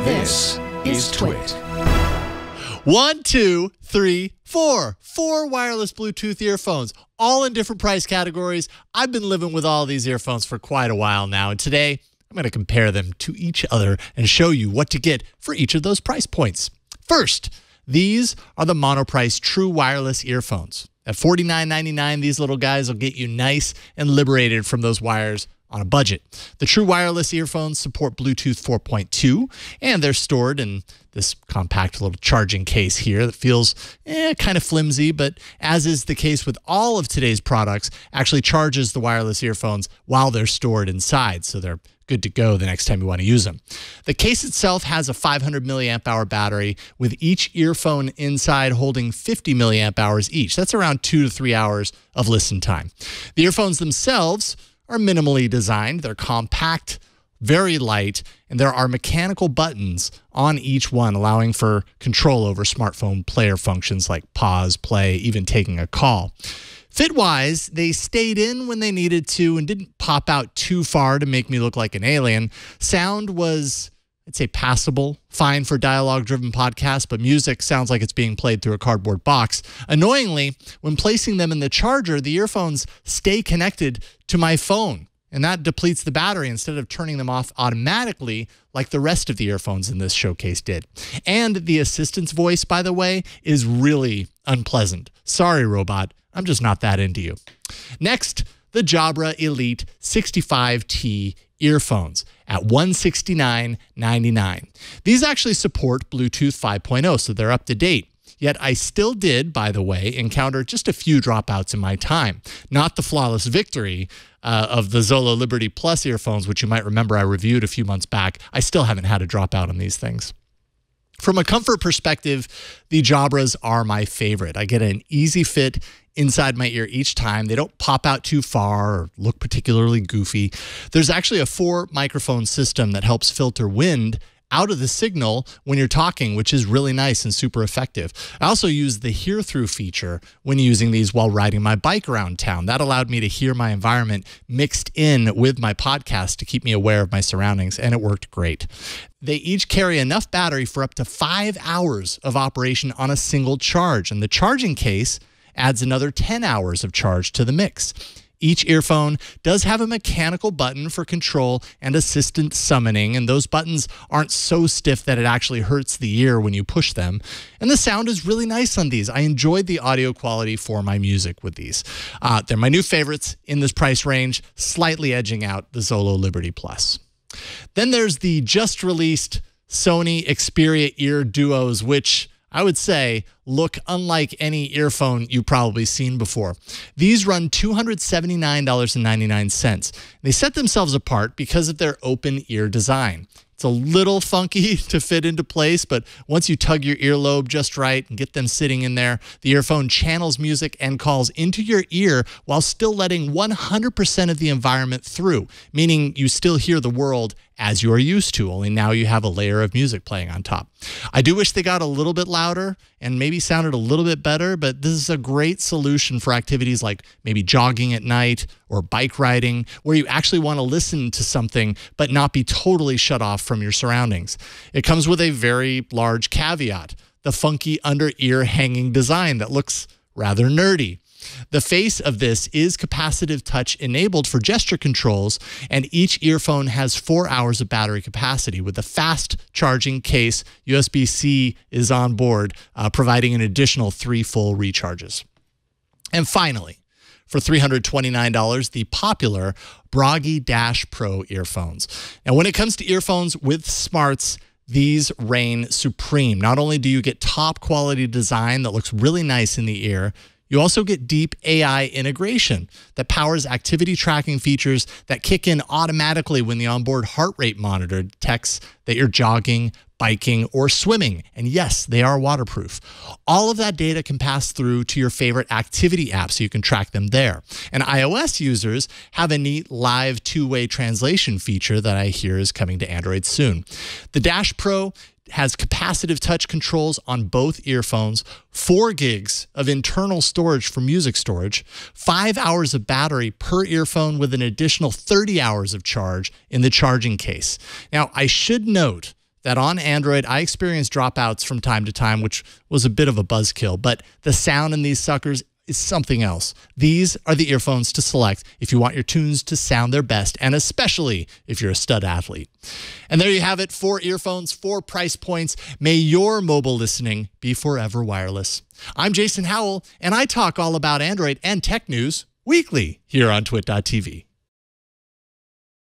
This is TWiT. 1, 2, 3, 4. 4 wireless Bluetooth earphones, all in different price categories. I've been living with all these earphones for quite a while now, and today I'm going to compare them to each other and show you what to get for each of those price points. First, these are the monoprice true wireless earphones. At $49.99, these little guys will get you nice and liberated from those wires on a budget. The true wireless earphones support Bluetooth 4.2, and they're stored in this compact little charging case here that feels kind of flimsy, but as is the case with all of today's products, actually charges the wireless earphones while they're stored inside, so they're good to go the next time you want to use them. The case itself has a 500 milliamp hour battery, with each earphone inside holding 50 milliamp hours each. That's around 2 to 3 hours of listen time. The earphones themselves are minimally designed. They're compact, very light, and there are mechanical buttons on each one, allowing for control over smartphone player functions like pause, play, even taking a call. Fit-wise, they stayed in when they needed to and didn't pop out too far to make me look like an alien. Sound was, I'd say, passable, fine for dialogue-driven podcasts, but music sounds like it's being played through a cardboard box. Annoyingly, when placing them in the charger, the earphones stay connected to my phone, and that depletes the battery instead of turning them off automatically like the rest of the earphones in this showcase did. And the assistant's voice, by the way, is really unpleasant. Sorry, robot. I'm just not that into you. Next, the Jabra Elite 65T earphones at $169.99. These actually support Bluetooth 5.0, so they're up to date. Yet I still did, by the way, encounter just a few dropouts in my time. Not the flawless victory of the Zolo Liberty Plus earphones, which you might remember I reviewed a few months back. I still haven't had a dropout on these things. From a comfort perspective, the Jabras are my favorite. I get an easy fit inside my ear each time. They don't pop out too far or look particularly goofy. There's actually a 4-microphone system that helps filter wind out of the signal when you're talking, which is really nice and super effective. I also use the hear-through feature when using these while riding my bike around town. That allowed me to hear my environment mixed in with my podcast to keep me aware of my surroundings, and it worked great. They each carry enough battery for up to 5 hours of operation on a single charge, and the charging case adds another 10 hours of charge to the mix. Each earphone does have a mechanical button for control and assistant summoning, and those buttons aren't so stiff that it actually hurts the ear when you push them. And the sound is really nice on these. I enjoyed the audio quality for my music with these. They're my new favorites in this price range, slightly edging out the Zolo Liberty Plus. Then there's the just released Sony Xperia Ear Duos, which I would say look unlike any earphone you've probably seen before. These run $279.99. They set themselves apart because of their open ear design. It's a little funky to fit into place, but once you tug your earlobe just right and get them sitting in there, the earphone channels music and calls into your ear while still letting 100% of the environment through, meaning you still hear the world as you are used to, only now you have a layer of music playing on top. I do wish they got a little bit louder and maybe sounded a little bit better, but this is a great solution for activities like maybe jogging at night or bike riding, where you actually want to listen to something but not be totally shut off from your surroundings. It comes with a very large caveat: the funky under-ear hanging design that looks rather nerdy. The face of this is capacitive touch enabled for gesture controls, and each earphone has 4 hours of battery capacity. With a fast charging case, USB-C is on board, providing an additional 3 full recharges. And finally, for $329, the popular Bragi Dash Pro earphones. Now, when it comes to earphones with smarts, these reign supreme. Not only do you get top quality design that looks really nice in the ear, you also get deep AI integration that powers activity tracking features that kick in automatically when the onboard heart rate monitor detects that you're jogging, biking, or swimming. And yes, they are waterproof. All of that data can pass through to your favorite activity app so you can track them there. And iOS users have a neat live two-way translation feature that I hear is coming to Android soon. The Dash Pro has capacitive touch controls on both earphones, 4 gigs of internal storage for music storage, 5 hours of battery per earphone with an additional 30 hours of charge in the charging case. Now, I should note that on Android, I experience dropouts from time to time, which was a bit of a buzzkill, but the sound in these suckers is something else. These are the earphones to select if you want your tunes to sound their best, and especially if you're a stud athlete. And there you have it, 4 earphones, 4 price points. May your mobile listening be forever wireless. I'm Jason Howell, and I talk all about Android and tech news weekly here on TWiT.tv.